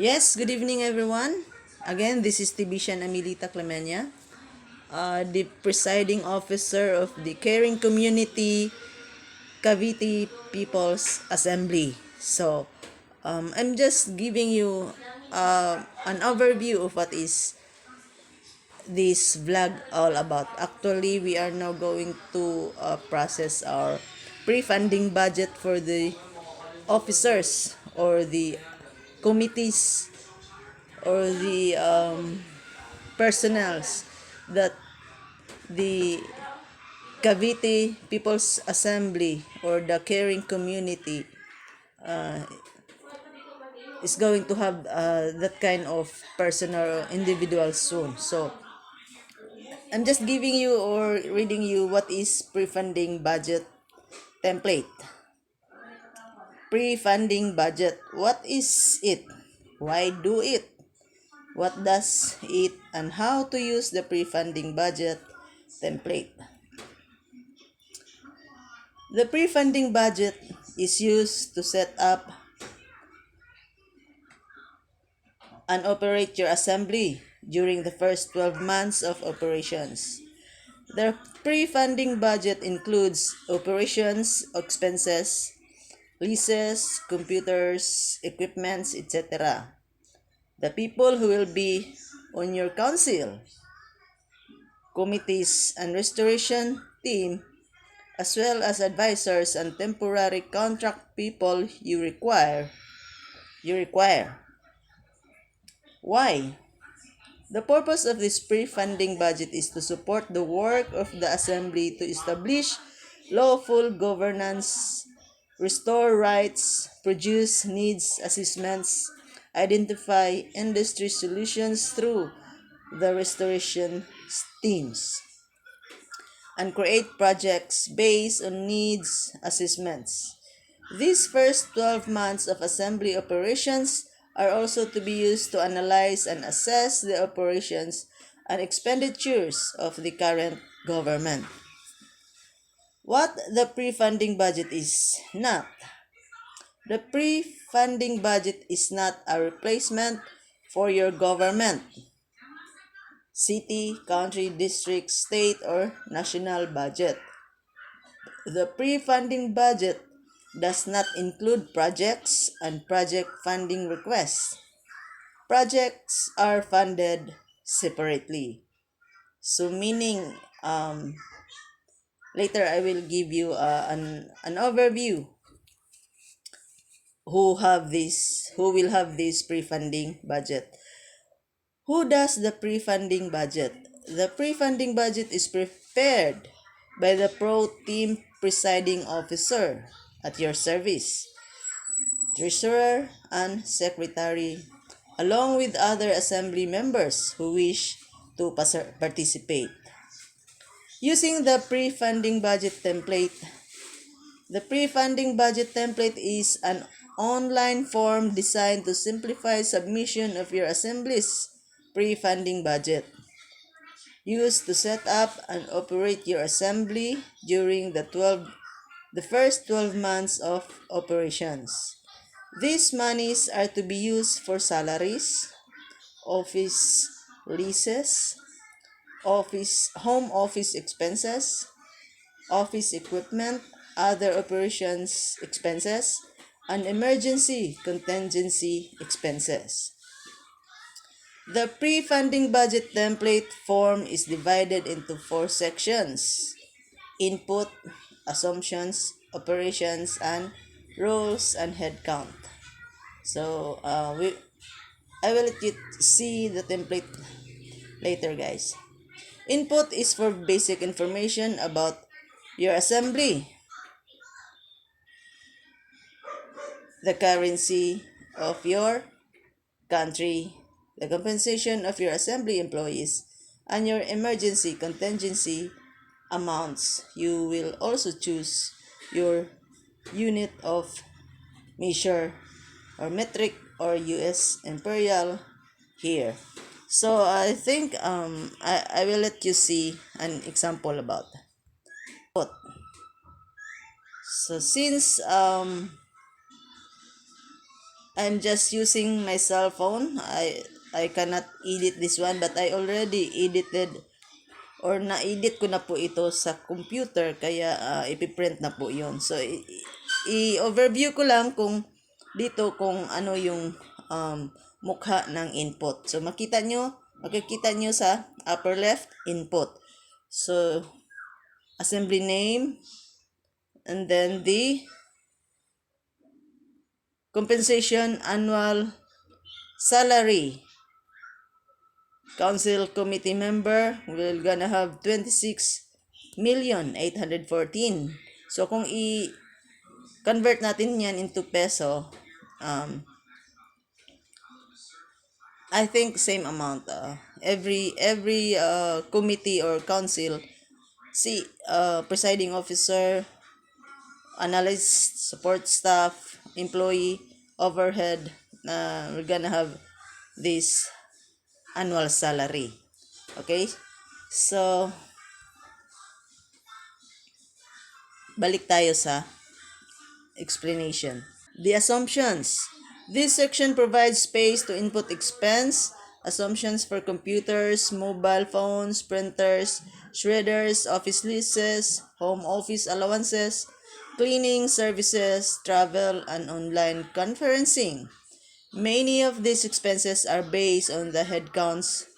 Yes, good evening everyone. Again, this is Tibishan Amilita Clemenia, the presiding officer of the Caring Community Cavite People's Assembly. I'm just giving you an overview of what is this vlog all about. Actually, we are now going to process our pre-funding budget for the officers or the committees or the personnels that the Cavite People's Assembly or the caring community is going to have that kind of personal individual soon. So I'm just giving you or reading you what is pre-funding budget template. Pre-funding budget. What is it? Why do it? What does it and how to use the pre-funding budget template? The pre-funding budget is used to set up and operate your assembly during the first 12 months of operations. The pre-funding budget includes operations expenses, leases, computers, equipments, etc. The people who will be on your council, committees, and restoration team, as well as advisors and temporary contract people you require. Why? The purpose of this pre-funding budget is to support the work of the Assembly to establish lawful governance, restore rights, produce needs assessments, identify industry solutions through the restoration teams, and create projects based on needs assessments. These first 12 months of assembly operations are also to be used to analyze and assess the operations and expenditures of the current government. What the pre-funding budget is not. The pre-funding budget is not a replacement for your government, city, country, district, state, or national budget. The pre-funding budget does not include projects and project funding requests. Projects are funded separately. So meaning later I will give you an overview who will have this pre-funding budget. Who does the pre-funding budget? The pre-funding budget is prepared by the pro team presiding officer at your service, treasurer, and secretary, along with other assembly members who wish to participate. Using the pre-funding budget template, the pre-funding budget template is an online form designed to simplify submission of your assembly's pre-funding budget, used to set up and operate your assembly during the first 12 months of operations. These monies are to be used for salaries, office leases, home office expenses, office equipment, other operations expenses, and emergency contingency expenses. The pre-funding budget template form is divided into 4 sections: input, assumptions, operations, and roles and headcount. So I will let you see the template later, guys. Input is for basic information about your assembly, the currency of your country, the compensation of your assembly employees, and your emergency contingency amounts. You will also choose your unit of measure or metric or US imperial here. So I think I will let you see an example about that. So since I'm just using my cell phone. I cannot edit this one, but I already edited or na-edit ko na po ito sa computer, kaya ipiprint na po yon. So i-overview ko lang kung dito kung ano yung mukha ng input. So makikita nyo sa upper left, input. So assembly name, and then the compensation annual salary. Council committee member, we're gonna have 26,814. So kung i-convert natin yan into peso, I think same amount. Every committee or council, presiding officer, analyst, support staff, employee, overhead, we're gonna have this annual salary. Okay? So, balik tayo sa explanation. The assumptions. This section provides space to input expense, assumptions for computers, mobile phones, printers, shredders, office leases, home office allowances, cleaning services, travel, and online conferencing. Many of these expenses are based on the headcounts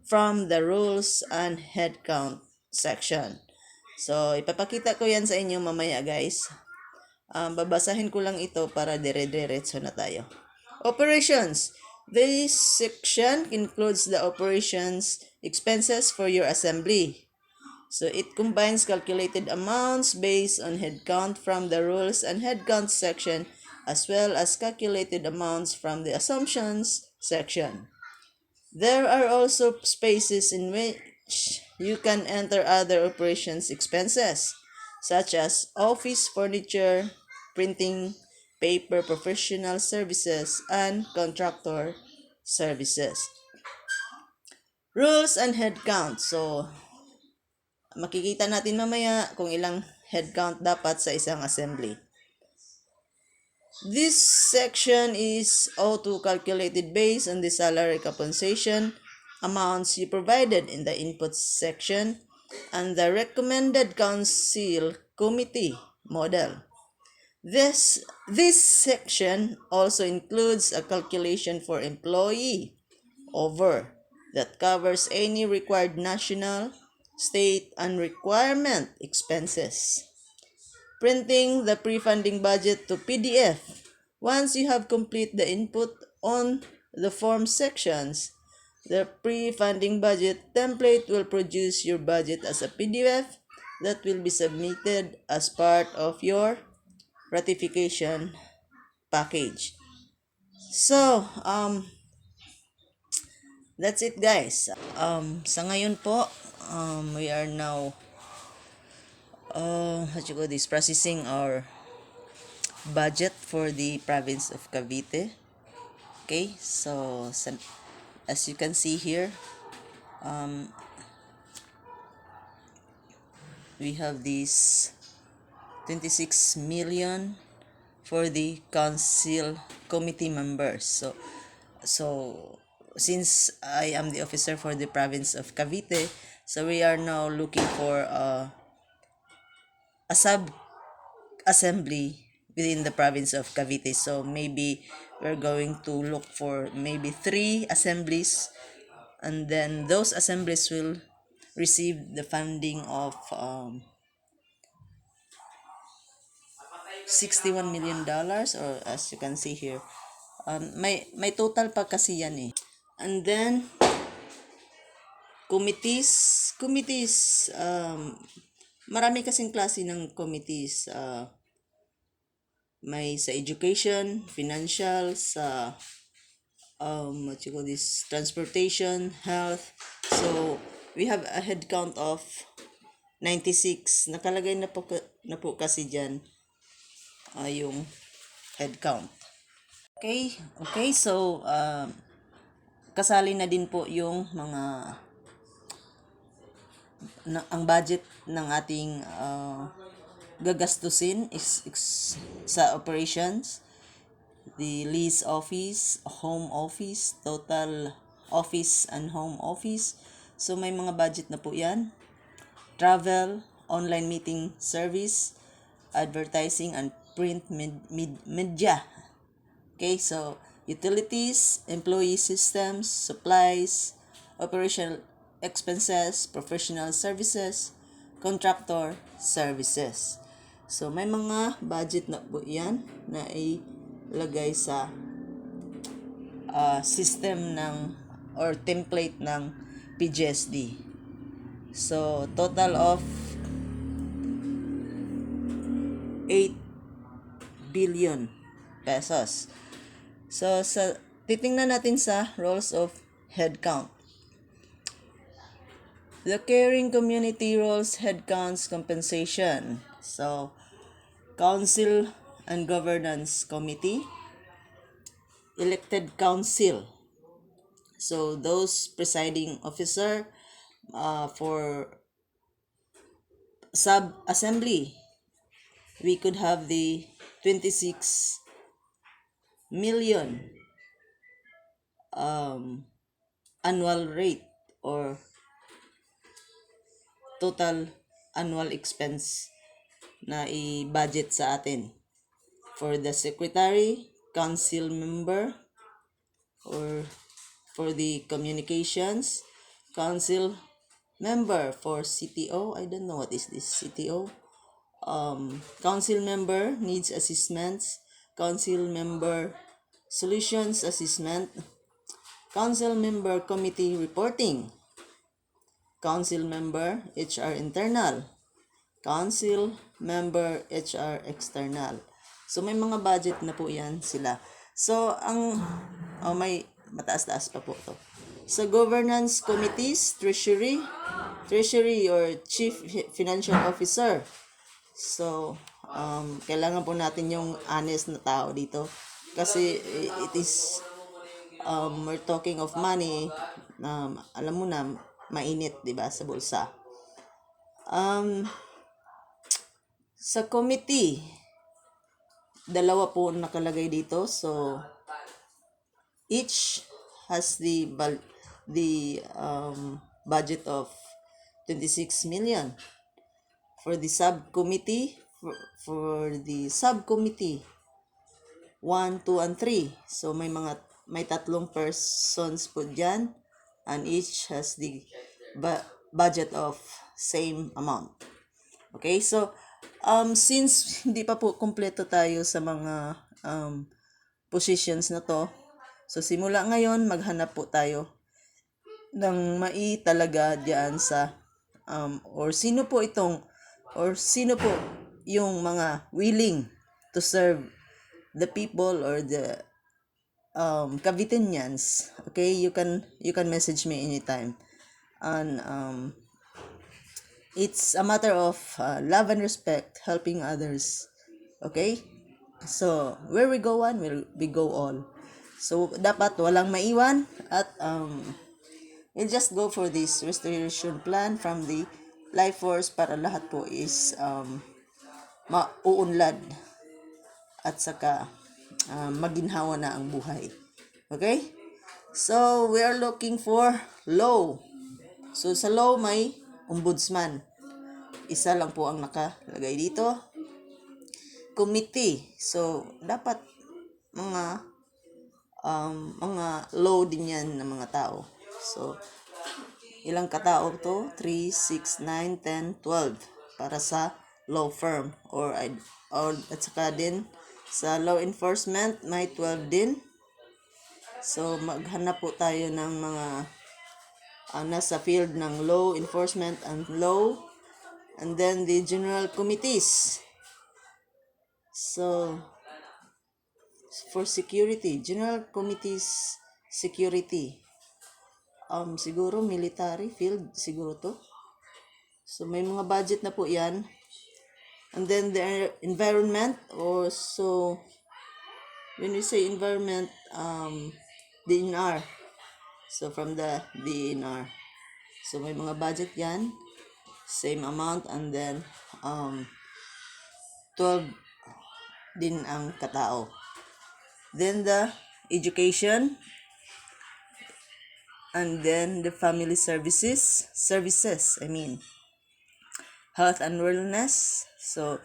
from the rules and headcount section. So, ipapakita ko yan sa inyo mamaya, guys. Babasahin ko lang ito para dire-diretso na tayo. Operations. This section includes the operations expenses for your assembly. So it combines calculated amounts based on headcount from the rules and headcount section, as well as calculated amounts from the assumptions section. There are also spaces in which you can enter other operations expenses, such as office furniture, printing, paper, professional services, and contractor services. Rules and headcount. So, makikita natin mamaya kung ilang headcount dapat sa isang assembly. This section is auto-calculated based on the salary compensation amounts you provided in the input section and the recommended council committee model. This section also includes a calculation for employee over that covers any required national, state, and requirement expenses. Printing the pre-funding budget to PDF. Once you have complete the input on the form sections, the pre-funding budget template will produce your budget as a PDF that will be submitted as part of your ratification package. So, that's it, guys. Sa ngayon po, we are now processing our budget for the province of Cavite. Okay, so as you can see here, we have this 26 million for the council committee members. So since I am the officer for the province of Cavite, so we are now looking for a sub assembly within the province of Cavite. So maybe we're going to look for maybe 3 assemblies, and then those assemblies will receive the funding of $61 million, or as you can see here, may total pa kasi yan eh. And then committees, marami kasing klase ng committees. May sa education, financial, sa transportation, health. So we have a head count of 96. Nakalagay na po kasi dyan yung head count. Okay, so kasali na din po yung mga ang budget ng ating gagastusin is sa operations. the lease office, home office, total office and home office. So may mga budget na po yan. Travel, online meeting service, advertising and print media. Okay, so utilities, employee systems, supplies, operational expenses, professional services, contractor services. So may mga budget na po yan na ilagay sa system ng or template ng PGSD. So total of 8 billion pesos. So titingnan natin sa roles of headcount. The caring community roles headcounts compensation. So council and governance committee, elected council. So those presiding officer for sub-assembly, we could have the 26 million annual rate or total annual expense na i-budget sa atin. For the secretary, council member, or for the communications, council member. For CTO, I don't know what is this CTO. Council member needs assessments, council member solutions assessment, council member committee reporting, council member HR internal, council member HR external. So may mga budget na po yan sila. So may mataas-taas pa po to. So governance committees, treasury or chief financial officer. So kailangan po natin yung honest na tao dito kasi it is we're talking of money na alam mo na mainit, 'di ba, sa bulsa. Sa committee, dalawa po nakalagay dito. So each has the budget of 26 million. For the subcommittee, for the subcommittee 1, 2, and 3. So may tatlong persons po dyan, and each has the budget of same amount. Okay, so since hindi pa po kumpleto tayo sa mga positions na to, so simula ngayon maghanap po tayo ng maitalaga diyan sa or sino po yung mga willing to serve the people or the Cavitinians. Okay, you can message me anytime, and it's a matter of love and respect, helping others. Okay, so where we go one, we go all. So dapat walang maiwan at we'll just go for this restoration plan from the life force para lahat po is mauunlad at saka maginhawa na ang buhay. Okay? So, we are looking for law. So, sa law may ombudsman. Isa lang po ang nakalagay dito. Committee. So, dapat mga law din yan ng mga tao. So, ilang katao to? 3, 6, 9, 10, 12 para sa law firm or at saka din sa law enforcement may 12 din. So maghanap po tayo ng mga nasa field ng law enforcement and law, and then the general committees. So for security, general committees security, siguro military field siguro to. So may mga budget na po yan. And then the environment, or so when we say environment, DNR. So from the DNR. So may mga budget yan, same amount, and then 12 din ang katao. then the education, and then the family services, health and wellness. So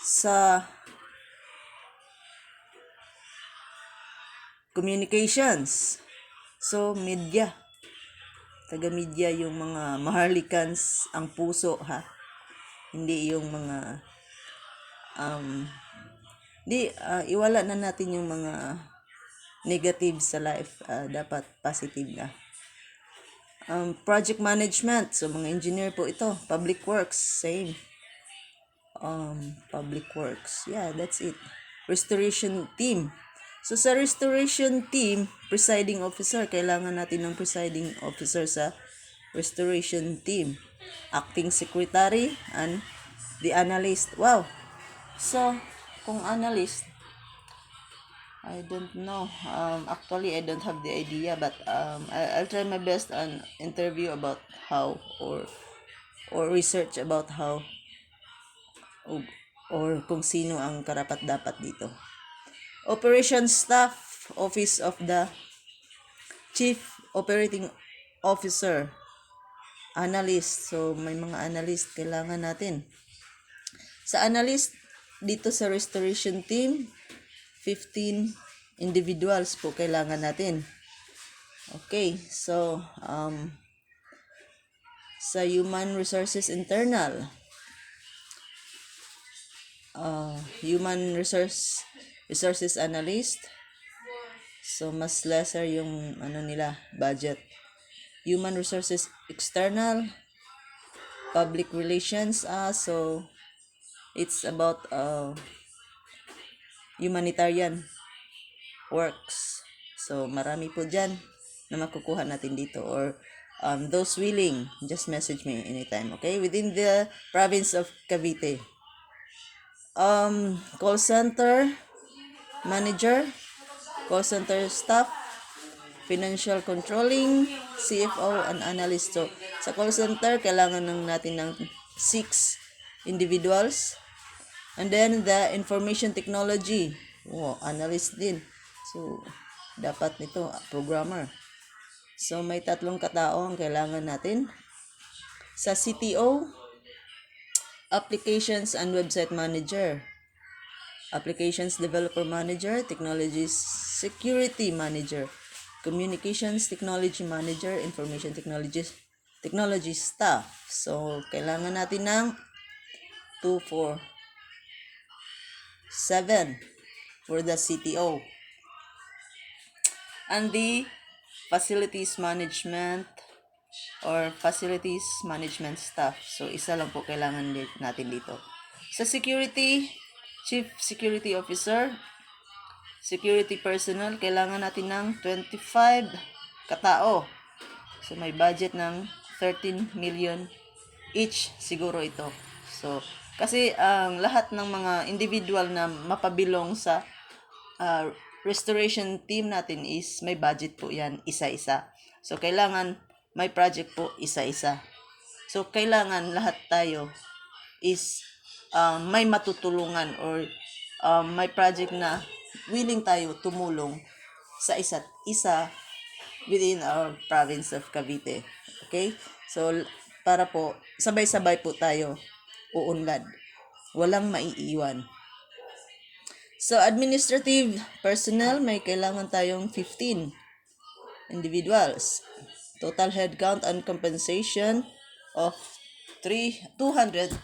sa communications, so media, taga-media yung mga maharlikans ang puso, ha, hindi yung mga iwala na natin yung mga negative sa life, dapat positive na. Project management, so mga engineer po ito. Public works, same. Public works, yeah, that's it. Restoration team, so sa restoration team, presiding officer, kailangan natin ng presiding officer sa restoration team. Acting secretary and the analyst. Wow, so kung analyst, I don't know. Actually, I don't have the idea, but I'll try my best and interview about how, or research about how, or kung sino ang karapat-dapat dito. Operations staff, office of the chief operating officer, analyst. So may mga analyst kailangan natin. Sa analyst dito sa restoration team, 15 individuals po kailangan natin. Okay, so sa human resources internal, human resources analyst, so mas lesser yung nila budget. Human resources external, public relations, so it's about humanitarian works. So marami po dyan na makukuha natin dito, or those willing, just message me anytime, okay, within the province of Cavite. Call center manager, call center staff, financial controlling, CFO, and analyst. So sa call center, kailangan natin ng 6 individuals. And then the information technology, analyst din. So dapat nito programmer. So may 3 katao ang kailangan natin. Sa CTO, applications and website manager, applications developer manager, technology security manager, communications technology manager, information technology staff. So kailangan natin ng 2, 4, 7 for the CTO. And the facilities management or facilities management staff. So isa lang po kailangan natin dito. Sa security, chief security officer, security personnel, kailangan natin ng 25 katao. So may budget ng 13 million each siguro ito. So kasi ang lahat ng mga individual na mapabilong sa restoration team natin is may budget po yan, isa-isa. So kailangan may project po, isa-isa. So kailangan lahat tayo is may matutulungan, or may project na willing tayo tumulong sa isa't isa within our province of Cavite. Okay? So para po sabay-sabay po tayo uunlad. Walang maiiwan. So administrative personnel, may kailangan tayong 15 individuals. Total headcount and compensation of 226.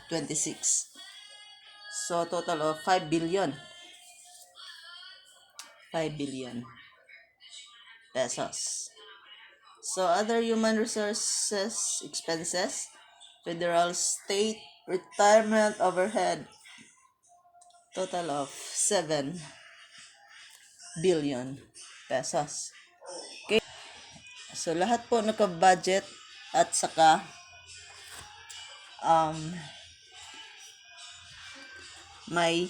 So total of 5 billion. 5 billion pesos. So other human resources expenses, federal, state, retirement overhead, total of 7 billion pesos. Okay. So lahat po naka-budget, at saka may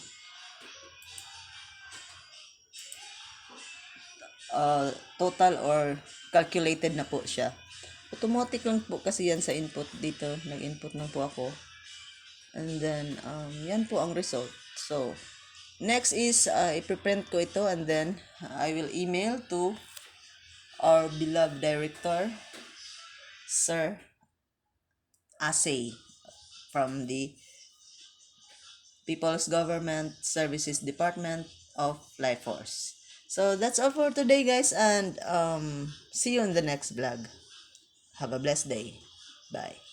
total or calculated na po siya. Automatic lang po kasi yan sa input dito. Nag-input na po ako. And then, yan po ang result. So, Next is, ipiprint ko ito and then I will email to our beloved director, Sir Asay, from the People's Government Services Department of Life Force. So that's all for today, guys, and see you in the next vlog. Have a blessed day. Bye.